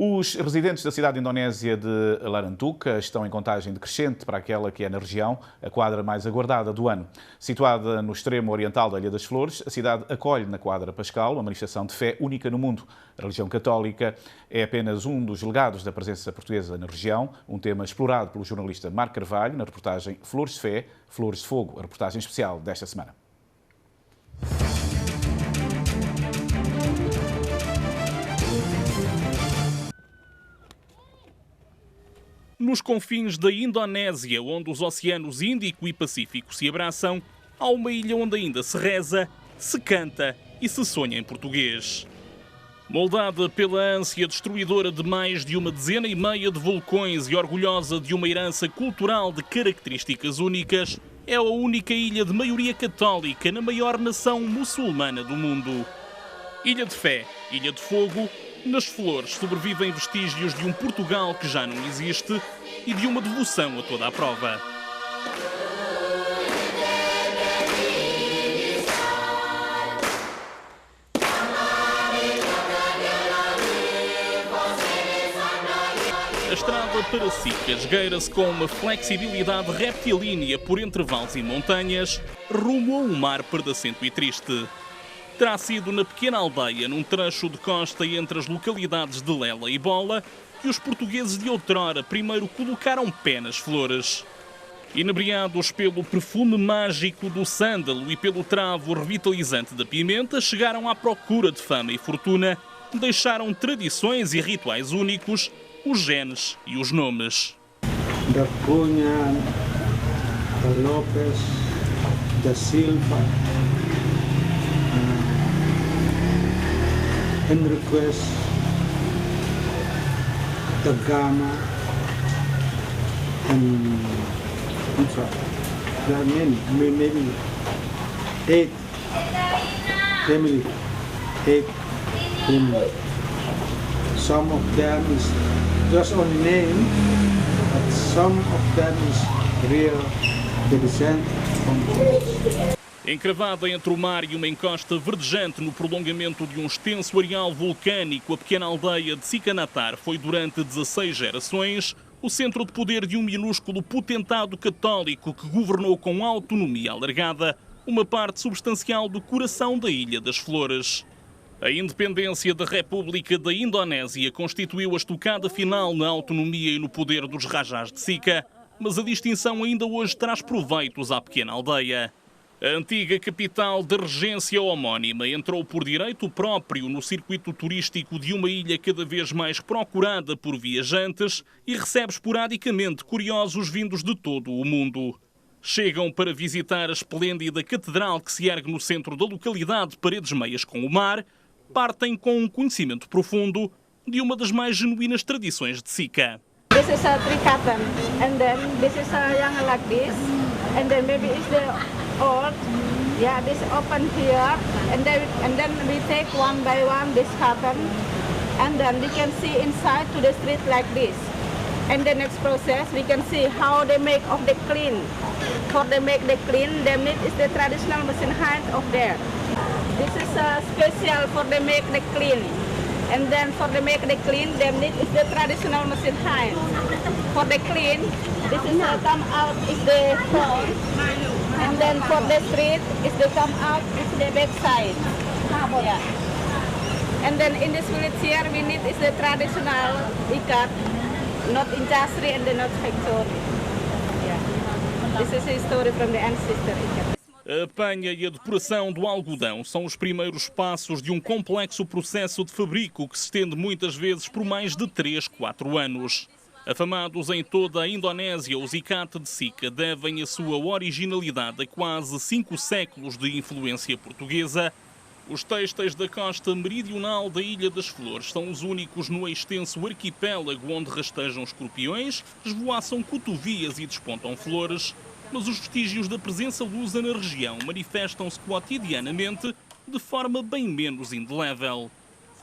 Os residentes da cidade indonésia de Larantuka estão em contagem decrescente para aquela que é na região a quadra mais aguardada do ano. Situada no extremo oriental da Ilha das Flores, a cidade acolhe na quadra pascal uma manifestação de fé única no mundo. A religião católica é apenas um dos legados da presença portuguesa na região, um tema explorado pelo jornalista Marco Carvalho na reportagem Flores de Fé, Flores de Fogo, a reportagem especial desta semana. Nos confins da Indonésia, onde os oceanos Índico e Pacífico se abraçam, há uma ilha onde ainda se reza, se canta e se sonha em português. Moldada pela ânsia destruidora de mais de uma dezena e meia de vulcões e orgulhosa de uma herança cultural de características únicas, é a única ilha de maioria católica na maior nação muçulmana do mundo. Ilha de fé, ilha de fogo, nas Flores sobrevivem vestígios de um Portugal que já não existe e de uma devoção a toda a prova. A estrada para Sica esgueira-se com uma flexibilidade reptilínea por entre vales e montanhas, rumo a um mar pedacento e triste. Terá sido na pequena aldeia, num trecho de costa entre as localidades de Lela e Bola, que os portugueses de outrora primeiro colocaram pé nas Flores. Inebriados pelo perfume mágico do sândalo e pelo travo revitalizante da pimenta, chegaram à procura de fama e fortuna, deixaram tradições e rituais únicos, os genes e os nomes. Da Cunha, da Lopes, da Silva, Henriquez, da Gama, there are maybe 8 family. Some of them is just on name, but some of them is real descent from. Encravada entre o mar e uma encosta verdejante no prolongamento de um extenso areal vulcânico, a pequena aldeia de Sicanatar foi durante 16 gerações o centro de poder de um minúsculo potentado católico que governou com autonomia alargada uma parte substancial do coração da Ilha das Flores. A independência da República da Indonésia constituiu a estocada final na autonomia e no poder dos Rajás de Sica, mas a distinção ainda hoje traz proveitos à pequena aldeia. A antiga capital da regência homónima entrou por direito próprio no circuito turístico de uma ilha cada vez mais procurada por viajantes e recebe esporadicamente curiosos vindos de todo o mundo. Chegam para visitar a esplêndida catedral que se ergue no centro da localidade, paredes meias com o mar, partem com um conhecimento profundo de uma das mais genuínas tradições de Sica. This is a tricatan, and then this is a young like this, and then maybe it's the old. Yeah, this open here, and then we take one by one this cotton, and then we can see inside to the street like this. And the next process, we can see how they make of the clean. For they make the clean, the meat is the traditional machine hand of there. This is special for they make the clean. And then for the make the clean, the meat is the traditional machine hand. For the clean, this is come out is the front. And then for the street, is the come out is the back side. Yeah. And then in this village here, we need is the traditional ikat, not industry and not factory. Yeah. This is a story from the ancestor ikat. A apanha e a depuração do algodão são os primeiros passos de um complexo processo de fabrico que se estende muitas vezes por mais de 3-4 anos. Afamados em toda a Indonésia, os ikat de Sica devem a sua originalidade a quase 5 séculos de influência portuguesa. Os têxteis da costa meridional da Ilha das Flores são os únicos no extenso arquipélago onde rastejam escorpiões, esvoaçam cotovias e despontam flores. Mas os vestígios da presença lusa na região manifestam-se cotidianamente de forma bem menos indelével.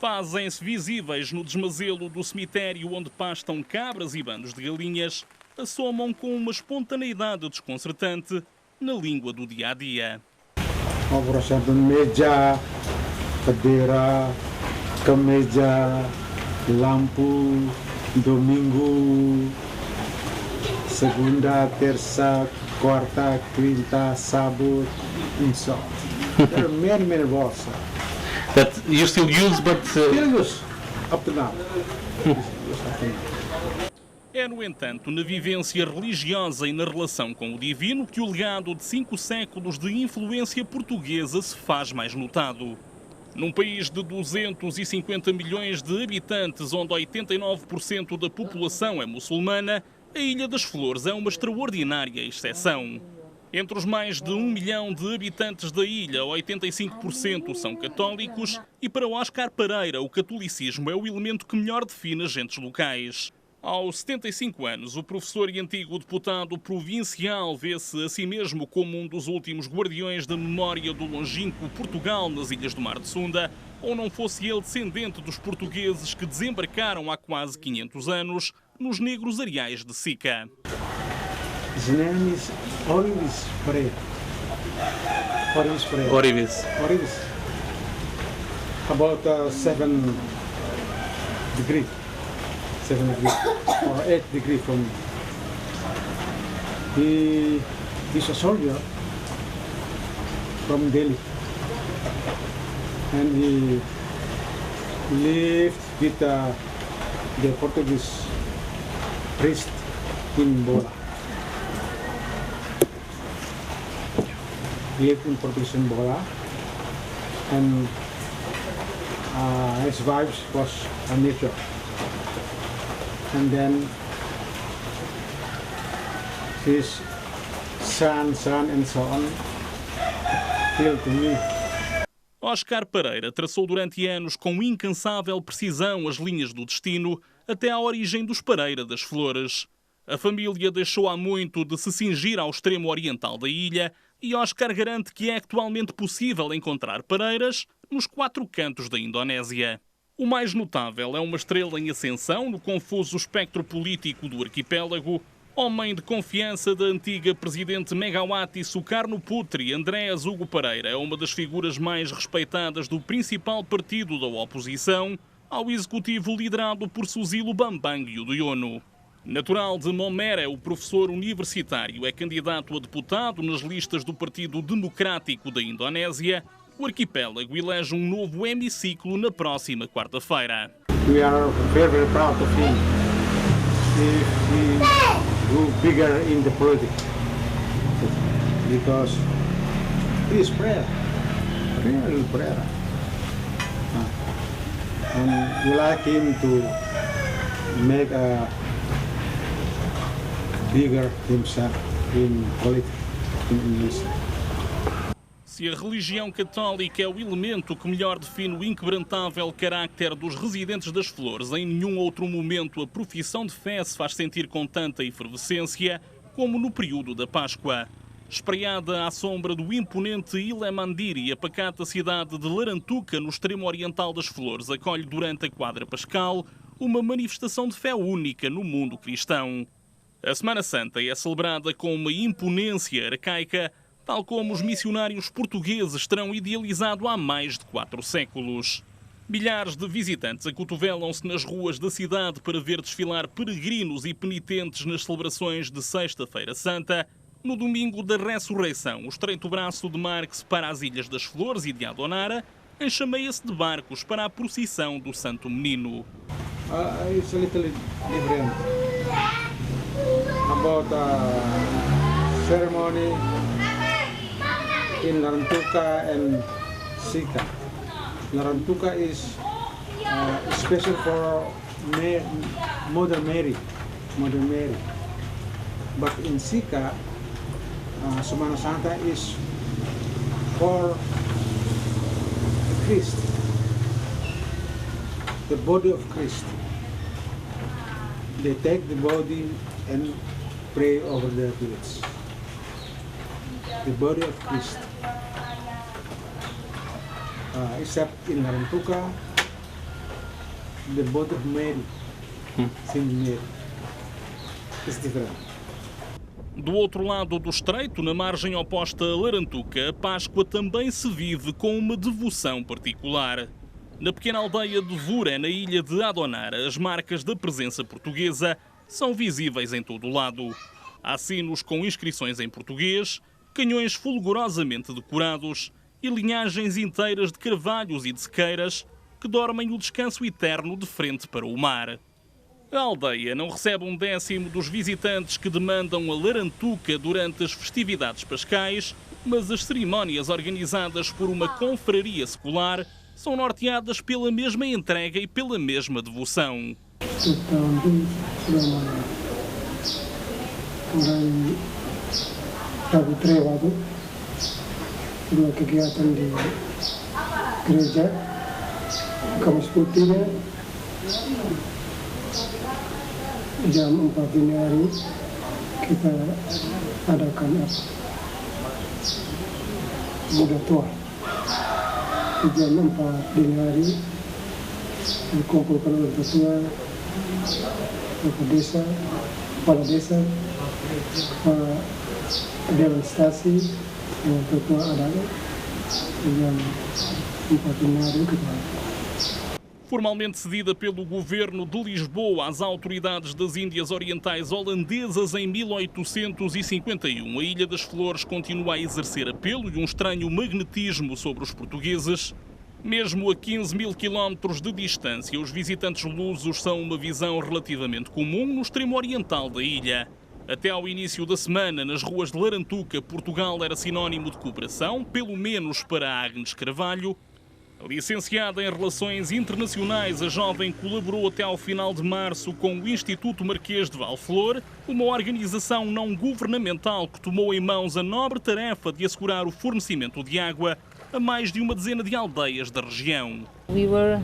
Fazem-se visíveis no desmazelo do cemitério onde pastam cabras e bandos de galinhas, assomam com uma espontaneidade desconcertante na língua do dia-a-dia. Meja, cadeira, kemeja, lampu, domingo, segunda, terça, quarta, quinta, sábado, and so on. There are many balls. That you still use, but Still use, up to now. Use up to now. É, no entanto, na vivência religiosa e na relação com o divino que o legado de 5 séculos de influência portuguesa se faz mais notado. Num país de 250 milhões de habitantes, onde 89% da população é muçulmana, a Ilha das Flores é uma extraordinária exceção. Entre os mais de 1 milhão de habitantes da ilha, 85% são católicos e para Oscar Pereira o catolicismo é o elemento que melhor define as gentes locais. Aos 75 anos, o professor e antigo deputado provincial vê-se a si mesmo como um dos últimos guardiões da memória do longínquo Portugal nas Ilhas do Mar de Sunda, ou não fosse ele descendente dos portugueses que desembarcaram há quase 500 anos nos negros areais de Sica. His name is Orivis Pereira. Orivis Pereira. Orivis. Orivis. About 7 degrees. 7 degrees or 8 degrees from. He's a soldier from Delhi, and he lived with the Portuguese priest in Bola. He lived in Portuguese in Bola, and his wife was a nature. And then his son and so on killed me. Oscar Pereira traçou durante anos com incansável precisão as linhas do destino até à origem dos Pereira das Flores. A família deixou há muito de se cingir ao extremo oriental da ilha e Oscar garante que é atualmente possível encontrar Pereiras nos 4 cantos da Indonésia. O mais notável é uma estrela em ascensão no confuso espectro político do arquipélago, homem de confiança da antiga presidente Megawati Sukarno Putri, Andrés Hugo Pereira é uma das figuras mais respeitadas do principal partido da oposição ao executivo liderado por Susilo Bambang Yudhoyono. Natural de Momere, o professor universitário é candidato a deputado nas listas do Partido Democrático da Indonésia. O arquipélago elege um novo hemiciclo na próxima quarta-feira. We are very proud of him. He grew bigger in the politics because he is prayer, really prayer. And we like him to make a bigger himself in politics in Indonesia. Se a religião católica é o elemento que melhor define o inquebrantável carácter dos residentes das Flores, em nenhum outro momento a profissão de fé se faz sentir com tanta efervescência como no período da Páscoa. Espraiada à sombra do imponente Ilha Mandiri, a pacata cidade de Larantuca, no extremo oriental das Flores, acolhe durante a quadra pascal uma manifestação de fé única no mundo cristão. A Semana Santa é celebrada com uma imponência arcaica, tal como os missionários portugueses terão idealizado há mais de 4 séculos. Milhares de visitantes acotovelam-se nas ruas da cidade para ver desfilar peregrinos e penitentes nas celebrações de Sexta-feira Santa. No domingo da Ressurreição, o estreito braço de mar que separa as Ilhas das Flores e de Adonara enchameia-se de barcos para a procissão do Santo Menino. It's a little different about ceremony in Larantuka and Sica. Larantuka is special for Mother Mary. But in Sica, Semana Santa is for Christ, the body of Christ. They take the body and pray over their village. The body of Christ. Except in Larantuka, the body of Mary, Saint Mary, is different. Do outro lado do estreito, na margem oposta a Larantuca, a Páscoa também se vive com uma devoção particular. Na pequena aldeia de Vura, na ilha de Adonara, as marcas da presença portuguesa são visíveis em todo o lado. Há sinos com inscrições em português, canhões fulgurosamente decorados e linhagens inteiras de carvalhos e de sequeiras que dormem o descanso eterno de frente para o mar. A aldeia não recebe 1/10 dos visitantes que demandam a larantuca durante as festividades pascais, mas as cerimónias organizadas por uma confraria secular são norteadas pela mesma entrega e pela mesma devoção. Dua kegiatan di gereja, Kamis Putihnya jam 4 dini hari kita adakan muda tua. Jam 4 dini hari dikumpulkan orang tua, kepala desa, demonstrasi. Formalmente cedida pelo governo de Lisboa às autoridades das Índias Orientais holandesas em 1851, a Ilha das Flores continua a exercer apelo e um estranho magnetismo sobre os portugueses. Mesmo a 15.000 quilómetros de distância, os visitantes lusos são uma visão relativamente comum no extremo oriental da ilha. Até ao início da semana, nas ruas de Larantuca, Portugal era sinónimo de cooperação, pelo menos para Agnes Carvalho. Licenciada em Relações Internacionais, a jovem colaborou até ao final de março com o Instituto Marquês de Valflor, uma organização não governamental que tomou em mãos a nobre tarefa de assegurar o fornecimento de água a mais de uma dezena de aldeias da região. We were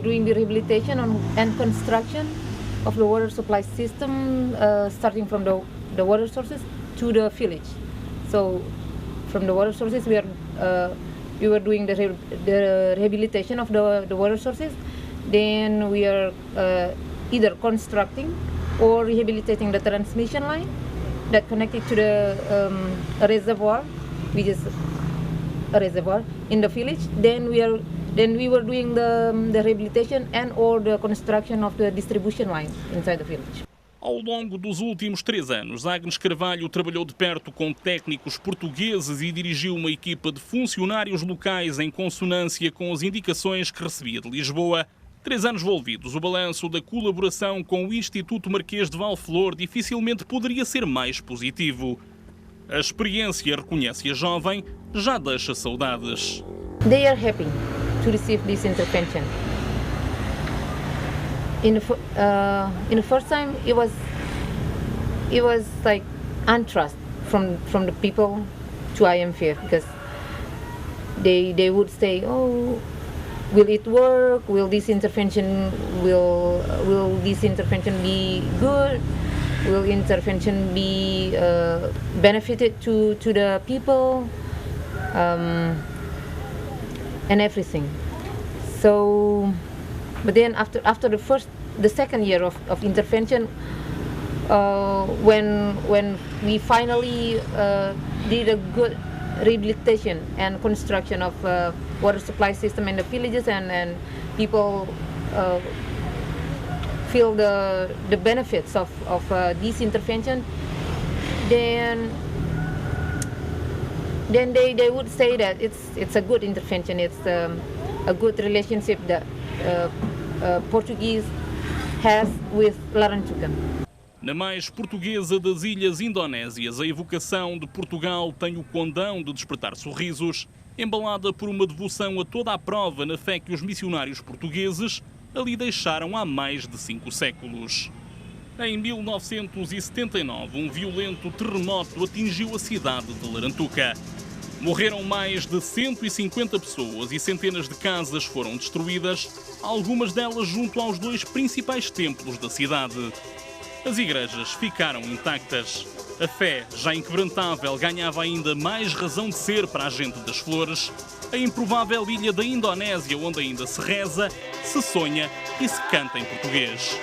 doing the rehabilitation and construction of the water supply system, starting from the water sources to the village. So, from the water sources, we were doing the rehabilitation of the water sources. Then we are either constructing or rehabilitating the transmission line that connected to the reservoir, which is a reservoir in the village. Then we were doing the rehabilitation and or the construction of the distribution line inside the village. Ao longo dos últimos 3 anos, Agnes Carvalho trabalhou de perto com técnicos portugueses e dirigiu uma equipa de funcionários locais em consonância com as indicações que recebia de Lisboa. 3 anos envolvidos, o balanço da colaboração com o Instituto Marquês de Valflor dificilmente poderia ser mais positivo. A experiência, reconhece a jovem, já deixa saudades. They are happy to receive this intervention. In the first time, it was like untrust from the people to IMF, because they would say, "Oh, will it work? Will this intervention be good? Will intervention be benefited to the people?" And everything. So, but then after the second year of intervention, when we finally did a good rehabilitation and construction of water supply system in the villages, and people feel the benefits of this intervention, then they would say that it's a good intervention. It's a good relationship that Portuguese has with Larantuca. Na mais portuguesa das ilhas indonésias, a evocação de Portugal tem o condão de despertar sorrisos, embalada por uma devoção a toda a prova na fé que os missionários portugueses ali deixaram há mais de 5 séculos. Em 1979, um violento terremoto atingiu a cidade de Larantuca. Morreram mais de 150 pessoas e centenas de casas foram destruídas, algumas delas junto aos 2 principais templos da cidade. As igrejas ficaram intactas. A fé, já inquebrantável, ganhava ainda mais razão de ser para a gente das Flores, a improvável ilha da Indonésia onde ainda se reza, se sonha e se canta em português.